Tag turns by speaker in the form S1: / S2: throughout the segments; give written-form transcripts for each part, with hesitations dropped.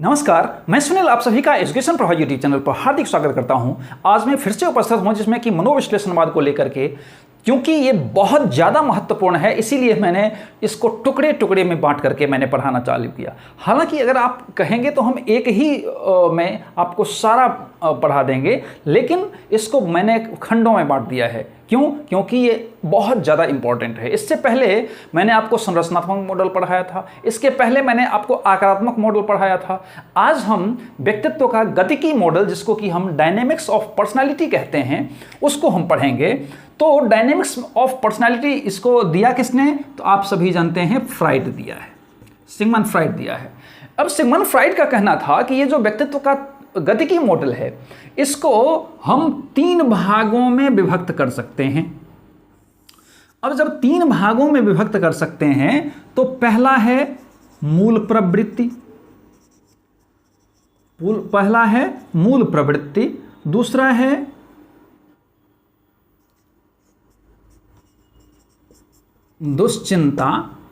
S1: नमस्कार, मैं सुनील आप सभी का एजुकेशन प्रभाव यूट्यूब चैनल पर हार्दिक स्वागत करता हूं। आज मैं फिर से उपस्थित हूं जिसमें कि मनोविश्लेषणवाद को लेकर के, क्योंकि ये बहुत ज़्यादा महत्वपूर्ण है, इसीलिए मैंने इसको टुकड़े टुकड़े में बांट करके मैंने पढ़ाना चालू किया। हालांकि अगर आप कहेंगे तो हम एक ही में आपको सारा पढ़ा देंगे, लेकिन इसको मैंने खंडों में बांट दिया है। क्यों? क्योंकि ये बहुत ज़्यादा इंपॉर्टेंट है। इससे पहले मैंने आपको संरचनात्मक मॉडल पढ़ाया था, इसके पहले मैंने आपको आकारात्मक मॉडल पढ़ाया था। आज हम व्यक्तित्व का गतिकी मॉडल, जिसको कि हम डायनेमिक्स ऑफ पर्सनालिटी कहते हैं, उसको हम पढ़ेंगे। तो डायनेमिक्स ऑफ पर्सनालिटी इसको दिया किसने? तो आप सभी जानते हैं, फ्राइड दिया है, सिगमंड फ्राइड दिया है। अब सिगमंड फ्राइड का कहना था कि ये जो व्यक्तित्व का गतिकी मॉडल है, इसको हम 3 भागों में विभक्त कर सकते हैं। अब जब 3 भागों में विभक्त कर सकते हैं तो पहला है मूल प्रवृत्ति, दूसरा है दुश्चिंता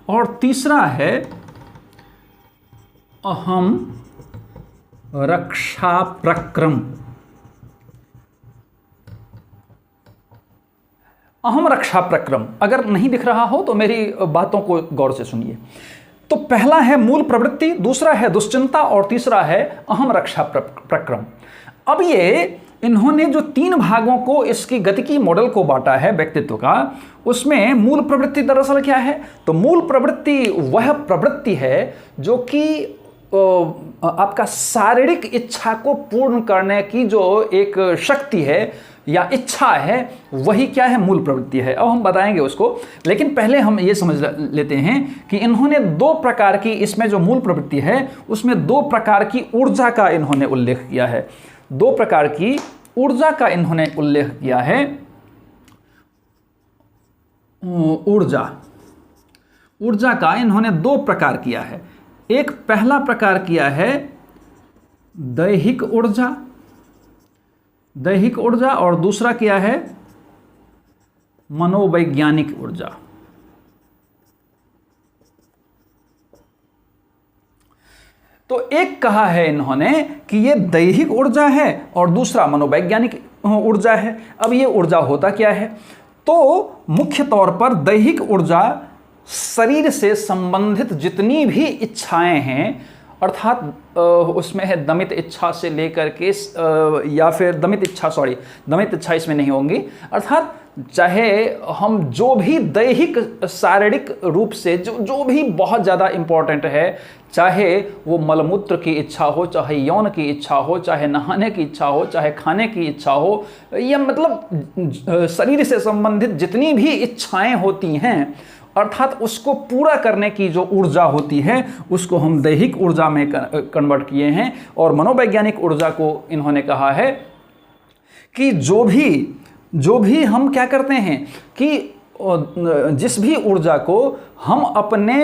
S1: और तीसरा है अहम रक्षा प्रक्रम। अहम रक्षा प्रक्रम अगर नहीं दिख रहा हो तो मेरी बातों को गौर से सुनिए। तो पहला है मूल प्रवृत्ति, दूसरा है दुश्चिंता और तीसरा है अहम रक्षा प्रक्रम। अब ये इन्होंने जो 3 भागों को इसकी गतिकी मॉडल को बांटा है व्यक्तित्व का, उसमें मूल प्रवृत्ति दरअसल क्या है? तो मूल प्रवृत्ति वह प्रवृत्ति है जो कि आपका शारीरिक इच्छा को पूर्ण करने की जो एक शक्ति है या इच्छा है, वही क्या है? मूल प्रवृत्ति है। अब हम बताएंगे उसको, लेकिन पहले हम ये समझ लेते हैं कि इन्होंने 2 प्रकार की, इसमें जो मूल प्रवृत्ति है उसमें 2 प्रकार की ऊर्जा का इन्होंने उल्लेख किया है। 2 प्रकार की ऊर्जा का इन्होंने उल्लेख किया है। ऊर्जा का इन्होंने 2 प्रकार किया है। एक पहला प्रकार किया है दैहिक ऊर्जा और दूसरा क्या है? मनोवैज्ञानिक ऊर्जा। तो एक कहा है इन्होंने कि ये दैहिक ऊर्जा है और दूसरा मनोवैज्ञानिक ऊर्जा है। अब ये ऊर्जा होता क्या है? तो मुख्य तौर पर दैहिक ऊर्जा शरीर से संबंधित जितनी भी इच्छाएं हैं, अर्थात उसमें है दमित इच्छा से लेकर के या फिर दमित इच्छा इसमें नहीं होंगी। अर्थात चाहे हम जो भी दैहिक शारीरिक रूप से जो भी बहुत ज़्यादा इम्पोर्टेंट है, चाहे वो मलमूत्र की इच्छा हो, चाहे यौन की इच्छा हो, चाहे नहाने की इच्छा हो, चाहे खाने की इच्छा हो, या मतलब शरीर से संबंधित जितनी भी इच्छाएं होती हैं, अर्थात उसको पूरा करने की जो ऊर्जा होती है उसको हम दैहिक ऊर्जा में कन्वर्ट किए हैं। और मनोवैज्ञानिक ऊर्जा को इन्होंने कहा है कि जो भी हम क्या करते हैं कि जिस भी ऊर्जा को हम अपने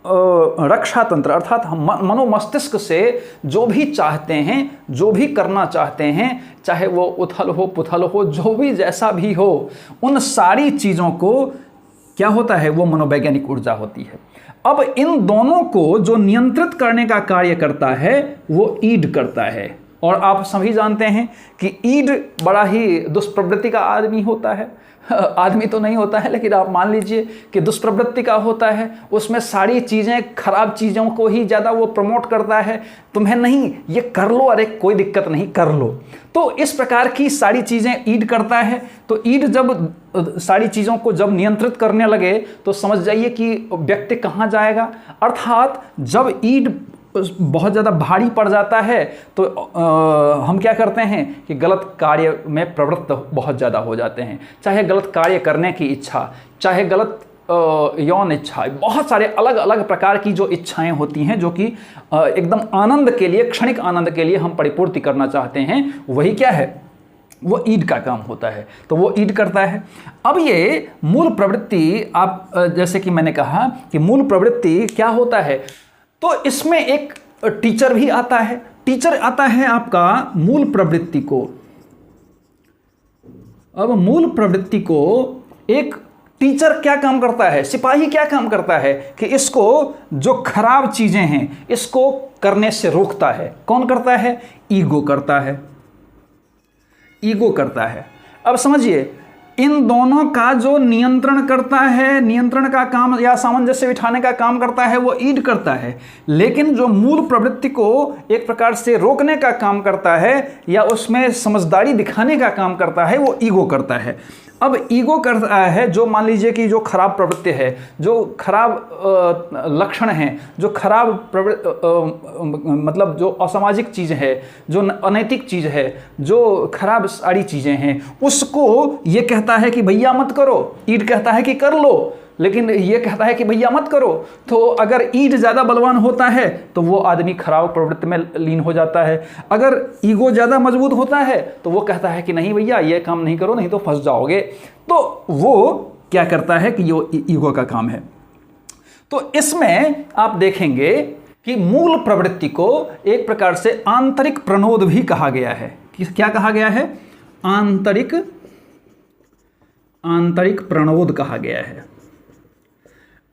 S1: रक्षा तंत्र अर्थात हम मनोमस्तिष्क से जो भी चाहते हैं, जो भी करना चाहते हैं, चाहे वो उथल हो पुथल हो, जो भी जैसा भी हो, उन सारी चीज़ों को क्या होता है? वो मनोवैज्ञानिक ऊर्जा होती है। अब इन दोनों को जो नियंत्रित करने का कार्य करता है वो ईड करता है। और आप सभी जानते हैं कि ईड बड़ा ही दुष्प्रवृत्ति का आदमी होता है। आदमी तो नहीं होता है, लेकिन आप मान लीजिए कि दुष्प्रवृत्ति का होता है। उसमें सारी चीज़ें, खराब चीज़ों को ही ज़्यादा वो प्रमोट करता है। तुम्हें नहीं, ये कर लो, अरे कोई दिक्कत नहीं, कर लो। तो इस प्रकार की सारी चीज़ें ईड करता है। तो ईड जब सारी चीज़ों को जब नियंत्रित करने लगे तो समझ जाइए कि व्यक्ति कहाँ जाएगा। अर्थात जब ईड बहुत ज़्यादा भारी पड़ जाता है तो हम क्या करते हैं कि गलत कार्य में प्रवृत्त बहुत ज़्यादा हो जाते हैं। चाहे गलत कार्य करने की इच्छा, चाहे गलत यौन इच्छा, बहुत सारे अलग अलग प्रकार की जो इच्छाएं होती हैं, जो कि एकदम आनंद के लिए, क्षणिक आनंद के लिए हम परिपूर्ति करना चाहते हैं, वही क्या है? वो ईड का काम होता है। तो वो ईड करता है। अब ये मूल प्रवृत्ति, आप जैसे कि मैंने कहा कि मूल प्रवृत्ति क्या होता है, तो इसमें एक टीचर भी आता है। टीचर आता है आपका मूल प्रवृत्ति को। अब मूल प्रवृत्ति को एक टीचर क्या काम करता है, सिपाही क्या काम करता है कि इसको जो खराब चीजें हैं इसको करने से रोकता है। कौन करता है? ईगो करता है, ईगो करता है। अब समझिए, इन दोनों का जो नियंत्रण करता है, नियंत्रण का काम या सामंजस्य बिठाने का काम करता है वो ईड करता है, लेकिन जो मूल प्रवृत्ति को एक प्रकार से रोकने का काम करता है या उसमें समझदारी दिखाने का काम करता है वो ईगो करता है। अब ईगो करता है जो, मान लीजिए कि जो खराब प्रवृत्ति है, जो खराब लक्षण हैं, जो खराब मतलब जो असामाजिक चीज़ है, जो अनैतिक चीज़ है, जो खराब सारी चीज़ें हैं, उसको ये कहता है कि भैया मत करो। ईड कहता है कि कर लो, लेकिन ये कहता है कि भैया मत करो। तो अगर ईड ज़्यादा बलवान होता है तो वो आदमी खराब प्रवृत्ति में लीन हो जाता है। अगर ईगो ज़्यादा मजबूत होता है तो वो कहता है कि नहीं भैया ये काम नहीं करो, नहीं तो फंस जाओगे। तो वो क्या करता है कि ये ईगो का काम है। तो इसमें आप देखेंगे कि मूल प्रवृत्ति को एक प्रकार से आंतरिक प्रणोद भी कहा गया है। क्या कहा गया है? आंतरिक प्रणोद कहा गया है,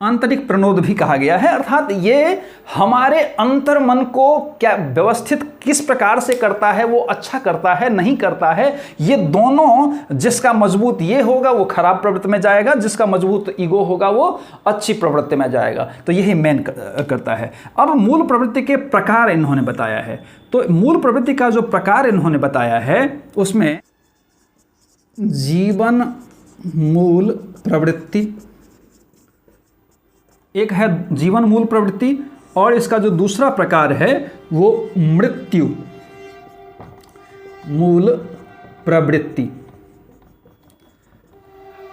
S1: आंतरिक प्रणोद भी कहा गया है। अर्थात ये हमारे अंतर मन को क्या व्यवस्थित किस प्रकार से करता है, वो अच्छा करता है नहीं करता है, ये दोनों, जिसका मजबूत ये होगा वो खराब प्रवृत्ति में जाएगा, जिसका मजबूत ईगो होगा वो अच्छी प्रवृत्ति में जाएगा। तो यही मेन करता है। अब मूल प्रवृत्ति के प्रकार इन्होंने बताया है। तो मूल प्रवृत्ति का जो प्रकार इन्होंने बताया है उसमें जीवन मूल प्रवृत्ति एक है, जीवन मूल प्रवृत्ति, और इसका जो दूसरा प्रकार है वो मृत्यु मूल प्रवृत्ति।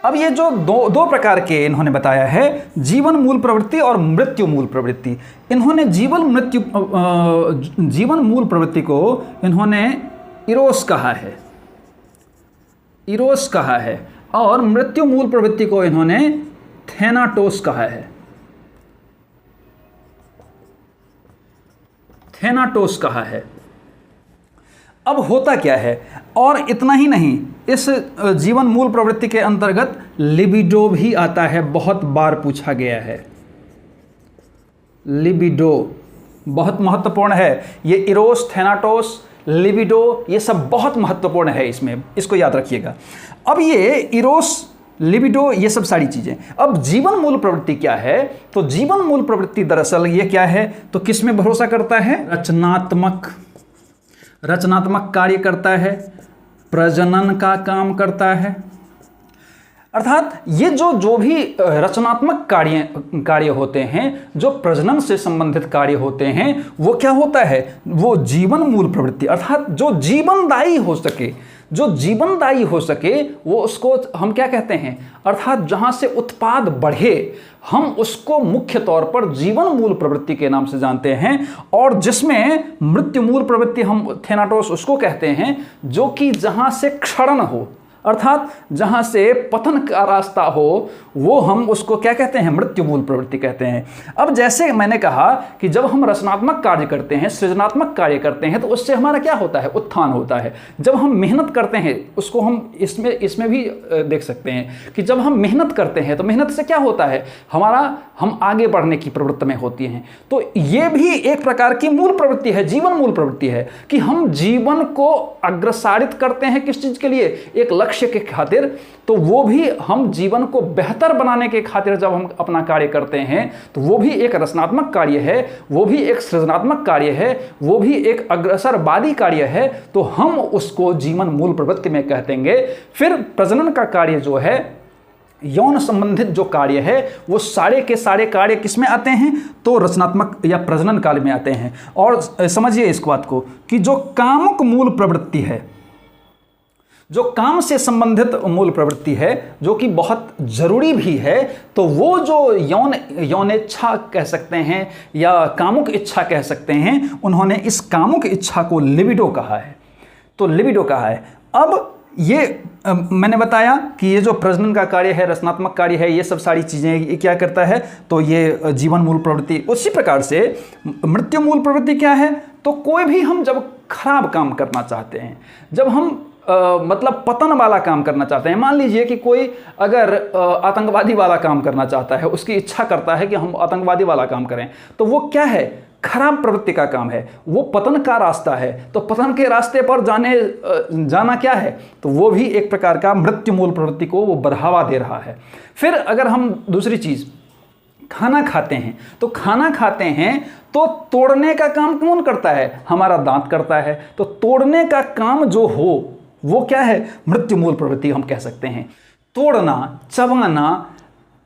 S1: अब ये जो दो प्रकार के इन्होंने बताया है, जीवन मूल प्रवृत्ति और मृत्यु मूल प्रवृत्ति। इन्होंने जीवन मूल प्रवृत्ति को इन्होंने इरोस कहा है, इरोस कहा है, और मृत्यु मूल प्रवृत्ति को इन्होंने थेनाटोस कहा है, थेनाटोस कहा है। अब होता क्या है, और इतना ही नहीं, इस जीवन मूल प्रवृत्ति के अंतर्गत लिबिडो भी आता है, बहुत बार पूछा गया है। लिबिडो बहुत महत्वपूर्ण है। ये इरोस, थेनाटोस, लिबिडो, ये सब बहुत महत्वपूर्ण है इसमें, इसको याद रखिएगा। अब ये इरोस, लिबिडो, ये सब सारी चीजें। अब जीवन मूल प्रवृत्ति क्या है? तो जीवन मूल प्रवृत्ति दरअसल ये क्या है, तो किस में भरोसा करता है? रचनात्मक कार्य करता है, प्रजनन का काम करता है। अर्थात ये जो भी रचनात्मक कार्य होते हैं, जो प्रजनन से संबंधित कार्य होते हैं, वो क्या होता है? वो जीवन मूल प्रवृत्ति, अर्थात जो जीवनदायी हो सके, जो जीवनदायी हो सके वो उसको हम क्या कहते हैं? अर्थात जहां से उत्पाद बढ़े, हम उसको मुख्य तौर पर जीवन मूल प्रवृत्ति के नाम से जानते हैं। और जिसमें मृत्यु मूल प्रवृत्ति हम थेनाटोस उसको कहते हैं, जो कि जहां से क्षरण हो, अर्थात जहां से पतन का रास्ता हो, वो हम उसको क्या कहते हैं? मृत्यु मूल प्रवृत्ति कहते हैं। अब जैसे मैंने कहा कि जब हम रचनात्मक कार्य करते हैं, सृजनात्मक कार्य करते हैं, तो उससे हमारा क्या होता है? उत्थान होता है। जब हम मेहनत करते हैं, उसको हम इसमें भी देख सकते हैं कि जब हम मेहनत करते हैं तो मेहनत से क्या होता है? हम आगे बढ़ने की प्रवृत्ति में होती हैं। तो ये भी एक प्रकार की मूल प्रवृत्ति है, जीवन मूल प्रवृत्ति है, कि हम जीवन को अग्रसारित करते हैं किस चीज के लिए? एक लक्ष्य के खातिर। तो वो भी हम जीवन को बेहतर बनाने के खातिर जब हम अपना कार्य करते हैं, तो वो भी एक रचनात्मक कार्य है, वो भी एक सृजनात्मक कार्य है, वो भी एक अग्रसरवादी कार्य है। तो हम उसको जीवन मूल प्रवृत्ति में कहेंगे। फिर प्रजनन का कार्य जो है, यौन संबंधित जो कार्य है, वो सारे के सारे कार्य किस में आते हैं? तो रचनात्मक या प्रजनन काल में आते हैं। और समझिए इस बात को कि जो कामुक मूल प्रवृत्ति है, जो काम से संबंधित मूल प्रवृत्ति है, जो कि बहुत जरूरी भी है, तो वो जो यौन इच्छा कह सकते हैं या कामुक इच्छा कह सकते हैं, उन्होंने इस कामुक इच्छा को लिबिडो कहा है। तो लिबिडो कहा है। अब ये मैंने बताया कि ये जो प्रजनन का कार्य है, रचनात्मक कार्य है, ये सब सारी चीज़ें क्या करता है? तो ये जीवन मूल प्रवृत्ति। उसी प्रकार से मृत्यु मूल प्रवृत्ति क्या है? तो कोई भी हम जब खराब काम करना चाहते हैं, जब हम मतलब पतन वाला काम करना चाहते हैं। मान लीजिए कि कोई अगर आतंकवादी वाला काम करना चाहता है, उसकी इच्छा करता है कि हम आतंकवादी वाला काम करें, तो वो क्या है, खराब प्रवृत्ति का काम है, वो पतन का रास्ता है। तो पतन के रास्ते पर जाना क्या है, तो वो भी एक प्रकार का मृत्यु मूल प्रवृत्ति को वो बढ़ावा दे रहा है। फिर अगर हम दूसरी चीज़ खाना खाते हैं, तो खाना खाते हैं तो तोड़ने का काम कौन करता है, हमारा दांत करता है। तो तोड़ने का काम जो हो वो क्या है, मृत्यु मूल प्रवृत्ति हम कह सकते हैं। तोड़ना, चबाना,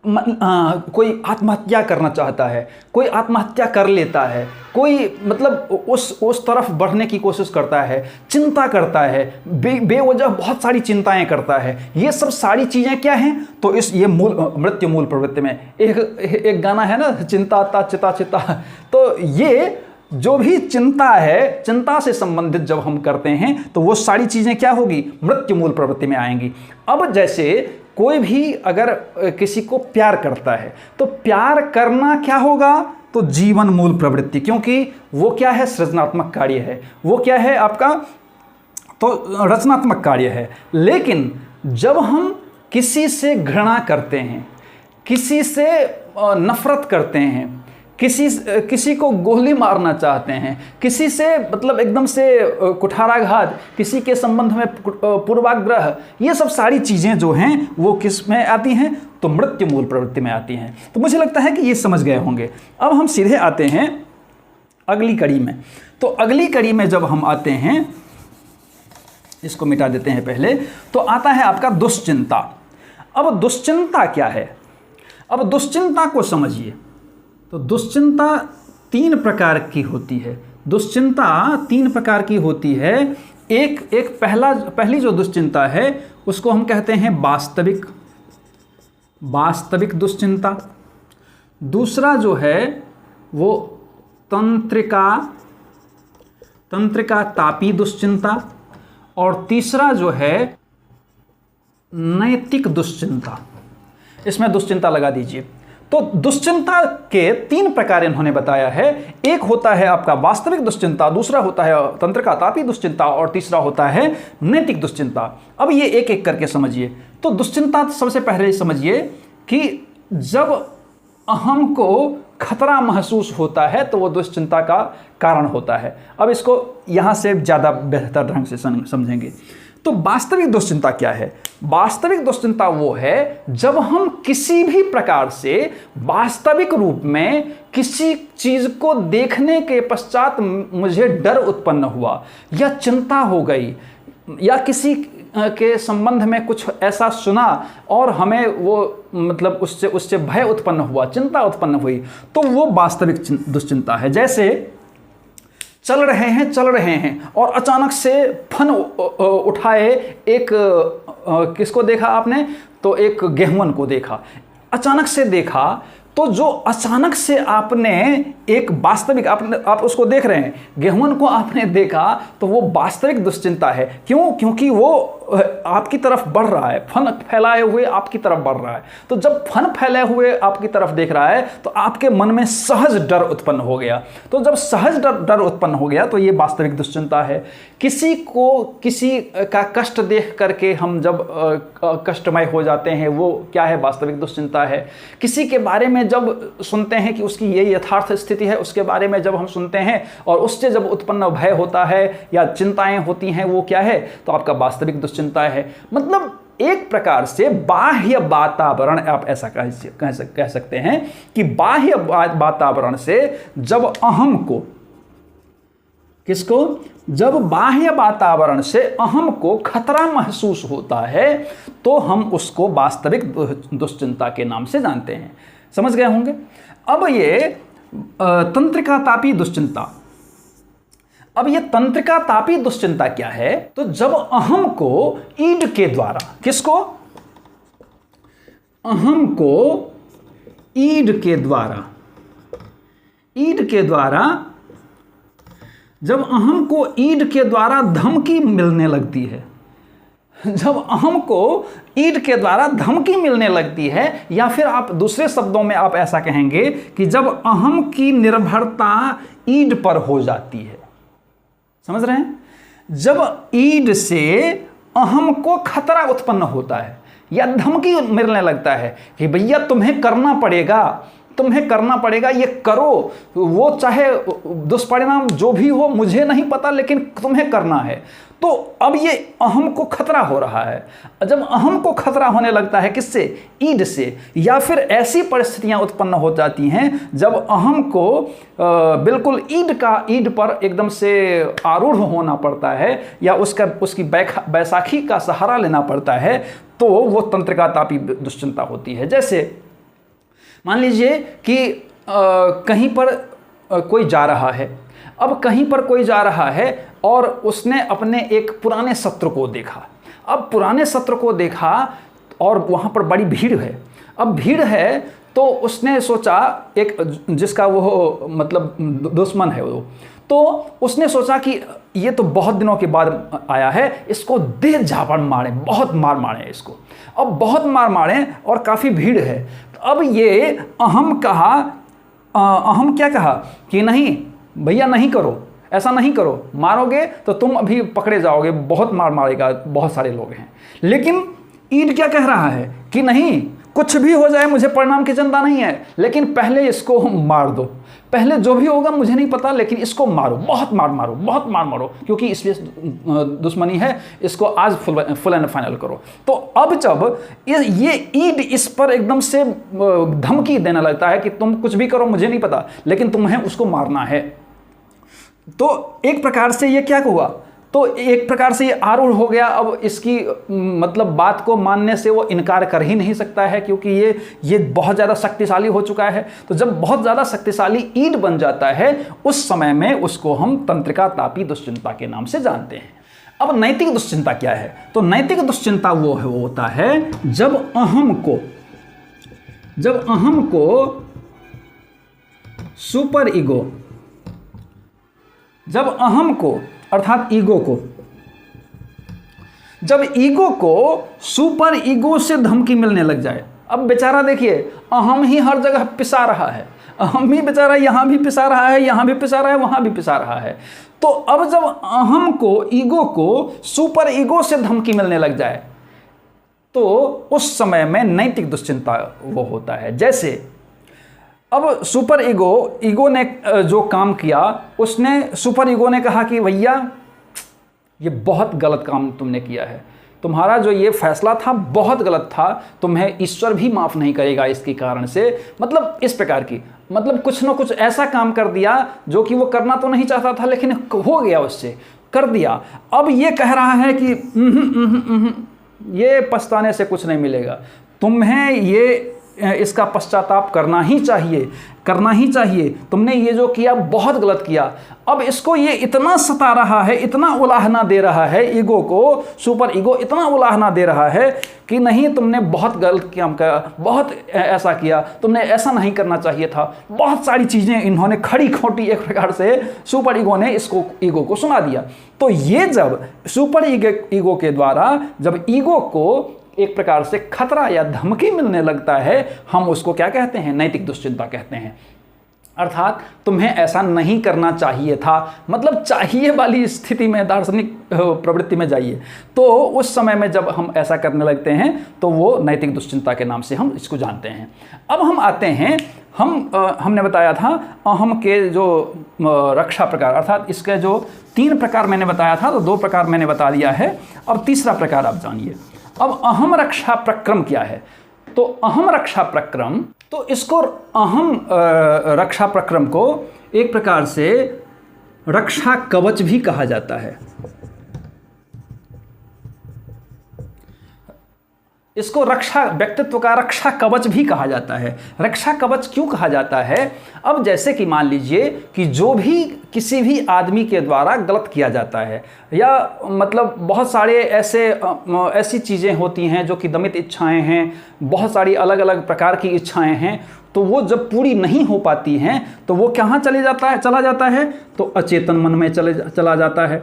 S1: कोई आत्महत्या करना चाहता है, कोई आत्महत्या कर लेता है, कोई मतलब उस तरफ बढ़ने की कोशिश करता है, चिंता करता है, बेवजह बहुत सारी चिंताएं करता है। ये सब सारी चीज़ें क्या हैं, तो ये मृत्यु मूल प्रवृत्ति में एक गाना है ना, चिंता ता चिता चिता। तो ये जो भी चिंता है, चिंता से संबंधित जब हम करते हैं तो वो सारी चीज़ें क्या होगी, मृत्यु मूल प्रवृत्ति में आएंगी। अब जैसे कोई भी अगर किसी को प्यार करता है, तो प्यार करना क्या होगा, तो जीवन मूल प्रवृत्ति, क्योंकि वो क्या है, सृजनात्मक कार्य है, वो क्या है आपका, तो रचनात्मक कार्य है। लेकिन जब हम किसी से घृणा करते हैं, किसी से नफरत करते हैं, किसी को गोली मारना चाहते हैं, किसी से मतलब एकदम से कुठाराघात, किसी के संबंध में पूर्वाग्रह, ये सब सारी चीज़ें जो हैं वो किस में आती हैं, तो मृत्यु मूल प्रवृत्ति में आती हैं। तो मुझे लगता है कि ये समझ गए होंगे। अब हम सीधे आते हैं अगली कड़ी में। तो अगली कड़ी में जब हम आते हैं, इसको मिटा देते हैं पहले, तो आता है आपका दुश्चिंता। अब दुश्चिंता क्या है, अब दुश्चिंता को समझिए। तो दुश्चिंता 3 प्रकार की होती है। दुश्चिंता 3 प्रकार की होती है। पहली जो दुश्चिंता है उसको हम कहते हैं वास्तविक दुश्चिंता। दूसरा जो है वो तंत्रिका तापी दुश्चिंता। और तीसरा जो है नैतिक दुश्चिंता। इसमें दुश्चिंता लगा दीजिए। तो दुश्चिंता के 3 प्रकार इन्होंने बताया है। एक होता है आपका वास्तविक दुश्चिंता, दूसरा होता है तंत्रिका तापी दुश्चिंता, और तीसरा होता है नैतिक दुश्चिंता। अब ये एक एक करके समझिए। तो दुश्चिंता सबसे पहले समझिए कि जब अहम को खतरा महसूस होता है तो वो दुश्चिंता का कारण होता है। अब इसको यहाँ से ज़्यादा बेहतर ढंग से समझेंगे। तो वास्तविक दुश्चिंता क्या है, वास्तविक दुश्चिंता वो है जब हम किसी भी प्रकार से वास्तविक रूप में किसी चीज़ को देखने के पश्चात मुझे डर उत्पन्न हुआ या चिंता हो गई, या किसी के संबंध में कुछ ऐसा सुना और हमें वो मतलब उससे भय उत्पन्न हुआ, चिंता उत्पन्न हुई, तो वो वास्तविक दुश्चिंता है। जैसे चल रहे हैं और अचानक से फन उठाए एक किसको देखा आपने, तो एक गेहूं को देखा, अचानक से देखा। तो जो अचानक से आपने एक वास्तविक आप उसको देख रहे हैं, गेहूं को आपने देखा, तो वो वास्तविक दुश्चिंता है। क्यों? क्योंकि वो आपकी तरफ बढ़ रहा है, फन फैलाए हुए आपकी तरफ बढ़ रहा है। तो जब फन फैले हुए आपकी तरफ देख रहा है तो आपके मन में सहज डर उत्पन्न हो गया। तो जब सहज डर उत्पन्न हो गया तो ये वास्तविक दुश्चिंता है। किसी का कष्ट देख करके हम जब कष्टमय हो जाते हैं, वो क्या है, वास्तविक दुश्चिंता है। किसी के बारे में जब सुनते हैं कि उसकी ये यथार्थ स्थिति है, उसके बारे में जब हम सुनते हैं और उससे जब उत्पन्न भय होता है या चिंताएं होती हैं, वो क्या है, तो आपका वास्तविक दुश्चिंता है। मतलब एक प्रकार से बाह्य वातावरण, आप ऐसा कह सकते हैं कि बाह्य वातावरण से जब अहम को जब बाह्य वातावरण से अहम को खतरा महसूस होता है तो हम उसको वास्तविक दुश्चिंता के नाम से जानते हैं। समझ गए होंगे। अब ये तंत्रिका तापी दुश्चिंता। अब ये तंत्रिका तापी दुश्चिंता क्या है, तो जब अहम को ईड के द्वारा, किसको, अहम को ईड के द्वारा जब अहम को ईड के द्वारा धमकी मिलने लगती है, जब अहम को ईड के द्वारा धमकी मिलने लगती है, या फिर आप दूसरे शब्दों में आप ऐसा कहेंगे कि जब अहम की निर्भरता ईड पर हो जाती है। समझ रहे हैं? जब ईड से अहम को खतरा उत्पन्न होता है या धमकी मिलने लगता है कि भैया तुम्हें करना पड़ेगा, तुम्हें करना पड़ेगा, ये करो, वो चाहे दुष्परिणाम जो भी हो मुझे नहीं पता, लेकिन तुम्हें करना है। तो अब ये अहम को खतरा हो रहा है। जब अहम को खतरा होने लगता है किससे? ईड से। या फिर ऐसी परिस्थितियां उत्पन्न हो जाती हैं जब अहम को बिल्कुल ईड पर एकदम से आरूढ़ होना पड़ता है या उसकी बैसाखी का सहारा लेना पड़ता है, तो वो तंत्रिका तापी दुश्चिंता होती है। जैसे मान लीजिए कि कहीं पर कोई जा रहा है, अब कहीं पर कोई जा रहा है और उसने अपने एक पुराने शत्रु को देखा। अब पुराने शत्रु को देखा और वहाँ पर बड़ी भीड़ है। अब भीड़ है तो उसने सोचा, एक जिसका वो मतलब दुश्मन है वो, तो उसने सोचा कि ये तो बहुत दिनों के बाद आया है, इसको दे झापड़ मारे, बहुत मार मारे इसको। अब बहुत मार मारे और काफ़ी भीड़ है। तो अब ये अहम क्या कहा कि नहीं भैया नहीं करो, ऐसा नहीं करो, मारोगे तो तुम अभी पकड़े जाओगे, बहुत मार मारेगा, बहुत सारे लोग हैं। लेकिन ईड क्या कह रहा है कि नहीं, कुछ भी हो जाए मुझे परिणाम की चिंता नहीं है, लेकिन पहले इसको मार दो, पहले जो भी होगा मुझे नहीं पता, लेकिन इसको मारो, बहुत मार मारो, बहुत मार मारो, क्योंकि इसलिए दुश्मनी है, इसको आज फुल एंड फाइनल करो। तो अब जब ये ईड इस पर एकदम से धमकी देने लगता है कि तुम कुछ भी करो मुझे नहीं पता, लेकिन तुम्हें उसको मारना है, तो एक प्रकार से ये क्या हुआ, तो एक प्रकार से ये आरूढ़ हो गया। अब इसकी मतलब बात को मानने से वो इनकार कर ही नहीं सकता है, क्योंकि ये बहुत ज़्यादा शक्तिशाली हो चुका है। तो जब बहुत ज़्यादा शक्तिशाली ईड बन जाता है, उस समय में उसको हम तंत्रिका तापी दुश्चिंता के नाम से जानते हैं। अब नैतिक दुश्चिंता क्या है? तो नैतिक दुश्चिंता वो होता है जब अहम को सुपर ईगो, जब अहम को अर्थात ईगो को, जब ईगो को सुपर ईगो से धमकी मिलने लग जाए। अब बेचारा देखिए, अहम ही हर जगह पिसा रहा है, अहम ही बेचारा यहाँ भी पिसा रहा है, यहाँ भी पिसा रहा है, वहाँ भी पिसा रहा है। तो अब जब अहम को, ईगो को सुपर ईगो से धमकी मिलने लग जाए, तो उस समय में नैतिक दुश्चिंता वो होता है। जैसे अब सुपर ईगो ने जो काम किया, उसने सुपर ईगो ने कहा कि भैया ये बहुत गलत काम तुमने किया है, तुम्हारा जो ये फैसला था बहुत गलत था, तुम्हें ईश्वर भी माफ़ नहीं करेगा इसके कारण से। मतलब इस प्रकार की, मतलब कुछ ना कुछ ऐसा काम कर दिया जो कि वो करना तो नहीं चाहता था, लेकिन हो गया, उससे कर दिया। अब ये कह रहा है कि ये पछताने से कुछ नहीं मिलेगा, तुम्हें ये इसका पश्चाताप करना ही चाहिए, करना ही चाहिए, तुमने ये जो किया बहुत गलत किया। अब इसको ये इतना सता रहा है, इतना उलाहना दे रहा है, ईगो को, सुपर ईगो इतना उलाहना दे रहा है कि नहीं तुमने बहुत गलत काम किया, बहुत ऐसा किया, तुमने ऐसा नहीं करना चाहिए था। बहुत सारी चीज़ें इन्होंने खड़ी खोटी एक प्रकार से सुपर ईगो ने इसको, ईगो को सुना दिया। तो ये जब सुपर ईगो के द्वारा जब ईगो को एक प्रकार से खतरा या धमकी मिलने लगता है, हम उसको क्या कहते हैं? नैतिक दुश्चिंता कहते हैं। अर्थात तुम्हें ऐसा नहीं करना चाहिए था, मतलब चाहिए वाली स्थिति में, दार्शनिक प्रवृत्ति में जाइए, तो उस समय में जब हम ऐसा करने लगते हैं तो वो नैतिक दुश्चिंता के नाम से हम इसको जानते हैं। अब हम आते हैं, हमने बताया था अहम के जो रक्षा प्रकार, अर्थात इसके जो 3 प्रकार मैंने बताया था, तो 2 प्रकार मैंने बता दिया है। अब तीसरा प्रकार आप जानिए। अब अहम रक्षा प्रक्रम क्या है? तो अहम रक्षा प्रक्रम, तो इसको अहम रक्षा प्रक्रम को एक प्रकार से रक्षा कवच भी कहा जाता है। इसको रक्षा, व्यक्तित्व का रक्षा कवच भी कहा जाता है। रक्षा कवच क्यों कहा जाता है? अब जैसे कि मान लीजिए कि जो भी किसी भी आदमी के द्वारा गलत किया जाता है, या मतलब बहुत सारे ऐसी चीज़ें होती हैं जो कि दमित इच्छाएं हैं, बहुत सारी अलग अलग प्रकार की इच्छाएं हैं, तो वो जब पूरी नहीं हो पाती हैं तो वो कहाँ चला जाता है? तो अचेतन मन में चला जाता है।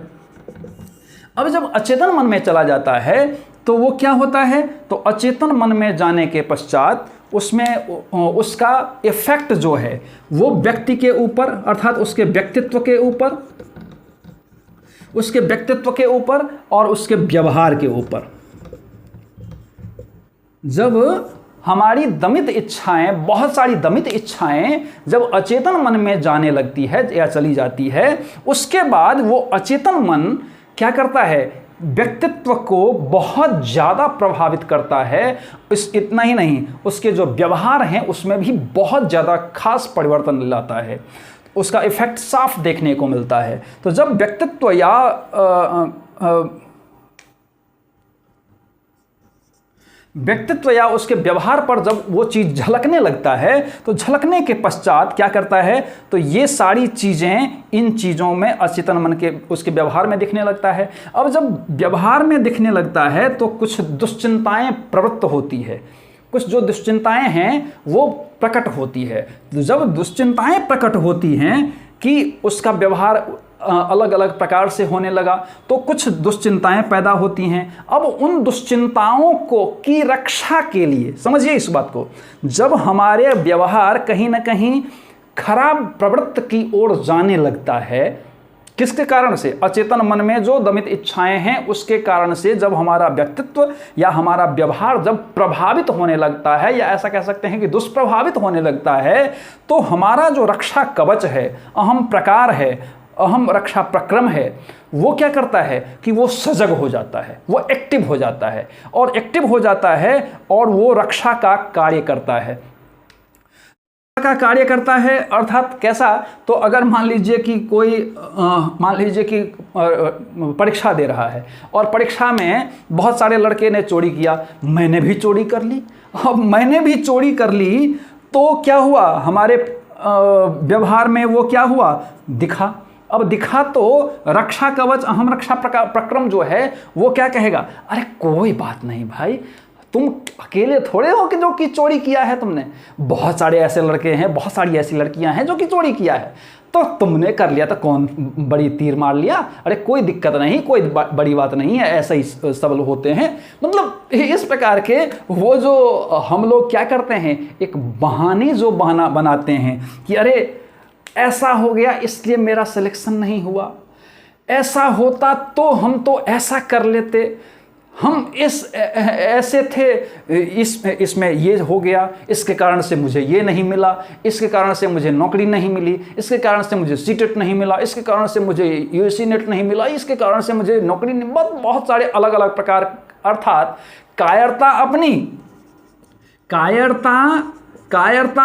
S1: अब जब अचेतन मन में चला जाता है तो वो क्या होता है? तो अचेतन मन में जाने के पश्चात उसमें उसका इफेक्ट जो है वो व्यक्ति के ऊपर, अर्थात उसके व्यक्तित्व के ऊपर, उसके व्यक्तित्व के ऊपर और उसके व्यवहार के ऊपर। जब हमारी दमित इच्छाएं, बहुत सारी दमित इच्छाएं जब अचेतन मन में जाने लगती है या चली जाती है, उसके बाद वो अचेतन मन क्या करता है, व्यक्तित्व को बहुत ज़्यादा प्रभावित करता है। इतना ही नहीं, उसके जो व्यवहार हैं उसमें भी बहुत ज़्यादा खास परिवर्तन लाता है, उसका इफेक्ट साफ देखने को मिलता है। तो जब व्यक्तित्व या उसके व्यवहार पर जब वो चीज़ झलकने लगता है, तो झलकने के पश्चात क्या करता है, तो ये सारी चीज़ें इन चीज़ों में अचेतन मन के उसके व्यवहार में दिखने लगता है। अब जब व्यवहार में दिखने लगता है तो कुछ दुश्चिंताएं प्रवृत्त होती है, कुछ जो दुश्चिंताएं हैं वो प्रकट होती है। जब दुश्चिंताएं प्रकट होती हैं कि उसका व्यवहार अलग अलग प्रकार से होने लगा, तो कुछ दुश्चिंताएं पैदा होती हैं। अब उन दुश्चिंताओं को की रक्षा के लिए, समझिए इस बात को, जब हमारे व्यवहार कहीं ना कहीं खराब प्रवृत्ति की ओर जाने लगता है, किसके कारण से, अचेतन मन में जो दमित इच्छाएं हैं उसके कारण से, जब हमारा व्यक्तित्व या हमारा व्यवहार जब प्रभावित होने लगता है, या ऐसा कह सकते हैं कि दुष्प्रभावित होने लगता है, तो हमारा जो रक्षा कवच है, अहम प्रकार है, अहम रक्षा प्रक्रम है, वो क्या करता है कि वो सजग हो जाता है, वो एक्टिव हो जाता है, और एक्टिव हो जाता है और वो रक्षा का कार्य करता है। अर्थात कैसा, तो अगर मान लीजिए कि कोई परीक्षा दे रहा है और परीक्षा में बहुत सारे लड़के ने चोरी किया, मैंने भी चोरी कर ली। अब मैंने भी चोरी कर ली तो क्या हुआ, हमारे व्यवहार में वो क्या हुआ, दिखा। अब दिखा तो रक्षा कवच, अहम रक्षा प्रक्रम जो है वो क्या कहेगा, अरे कोई बात नहीं भाई, तुम अकेले थोड़े हो कि जो कि चोरी किया है तुमने, बहुत सारे ऐसे लड़के हैं, बहुत सारी ऐसी लड़कियां हैं जो कि चोरी किया है, तो तुमने कर लिया तो कौन बड़ी तीर मार लिया, अरे कोई दिक्कत नहीं, कोई बड़ी बात नहीं है, ऐसा ही सब लोग होते हैं। मतलब इस प्रकार के वो जो हम लोग क्या करते हैं, एक बहाने जो बहाना बनाते हैं कि अरे ऐसा हो गया इसलिए मेरा सिलेक्शन नहीं हुआ, ऐसा होता तो हम तो ऐसा कर लेते, हम ऐसे थे, इसमें ये हो गया, इसके कारण से मुझे ये नहीं मिला, इसके कारण से मुझे नौकरी नहीं मिली, इसके कारण से मुझे सीटेट नहीं मिला, इसके कारण से मुझे यूजीसी नेट नहीं मिला, इसके कारण से मुझे नौकरी नहीं, बहुत सारे अलग अलग प्रकार। अर्थात कायरता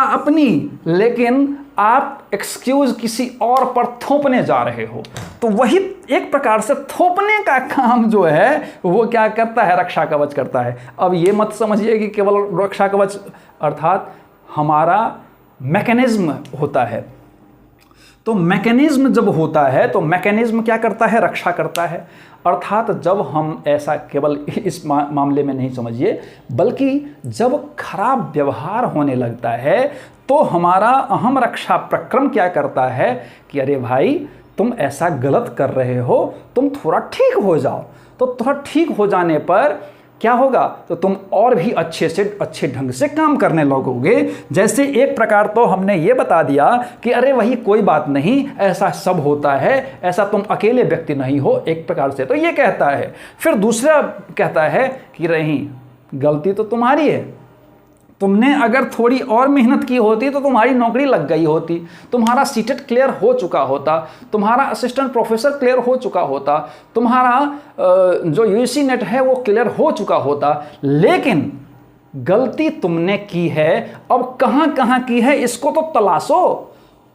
S1: अपनी, लेकिन आप एक्सक्यूज किसी और पर थोपने जा रहे हो। तो वही एक प्रकार से थोपने का काम जो है वो क्या करता है, रक्षा कवच करता है। अब ये मत समझिए कि केवल रक्षा कवच, अर्थात हमारा मैकेनिज्म होता है। तो मैकेनिज्म जब होता है तो मैकेनिज्म क्या करता है, रक्षा करता है। अर्थात जब हम ऐसा केवल इस मामले में नहीं समझिए, बल्कि जब खराब व्यवहार होने लगता है तो हमारा अहम रक्षा प्रक्रम क्या करता है कि अरे भाई तुम ऐसा गलत कर रहे हो, तुम थोड़ा ठीक हो जाओ। तो थोड़ा ठीक हो जाने पर क्या होगा, तो तुम और भी अच्छे ढंग से काम करने लगोगे। जैसे एक प्रकार तो हमने ये बता दिया कि अरे वही कोई बात नहीं, ऐसा सब होता है, ऐसा तुम अकेले व्यक्ति नहीं हो, एक प्रकार से तो ये कहता है। फिर दूसरा कहता है कि नहीं, गलती तो तुम्हारी है, तुमने अगर थोड़ी और मेहनत की होती तो तुम्हारी नौकरी लग गई होती, तुम्हारा सीटेट क्लियर हो चुका होता, तुम्हारा असिस्टेंट प्रोफेसर क्लियर हो चुका होता, तुम्हारा जो यूजीसी नेट है वो क्लियर हो चुका होता। लेकिन गलती तुमने की है, अब कहाँ की है इसको तो तलाशो।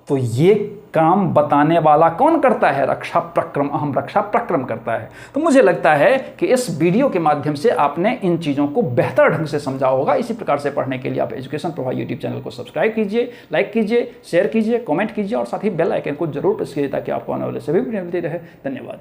S1: तो ये काम बताने वाला कौन करता है, रक्षा प्रक्रम, अहम रक्षा प्रक्रम करता है। तो मुझे लगता है कि इस वीडियो के माध्यम से आपने इन चीज़ों को बेहतर ढंग से समझा होगा। इसी प्रकार से पढ़ने के लिए आप एजुकेशन प्रभा यूट्यूब चैनल को सब्सक्राइब कीजिए, लाइक कीजिए, शेयर कीजिए, कमेंट कीजिए और साथ ही बेल आइकन को जरूर प्रेस कीजिए ताकि आपको आने वाले सभी वीडियो मिलती रहे। धन्यवाद।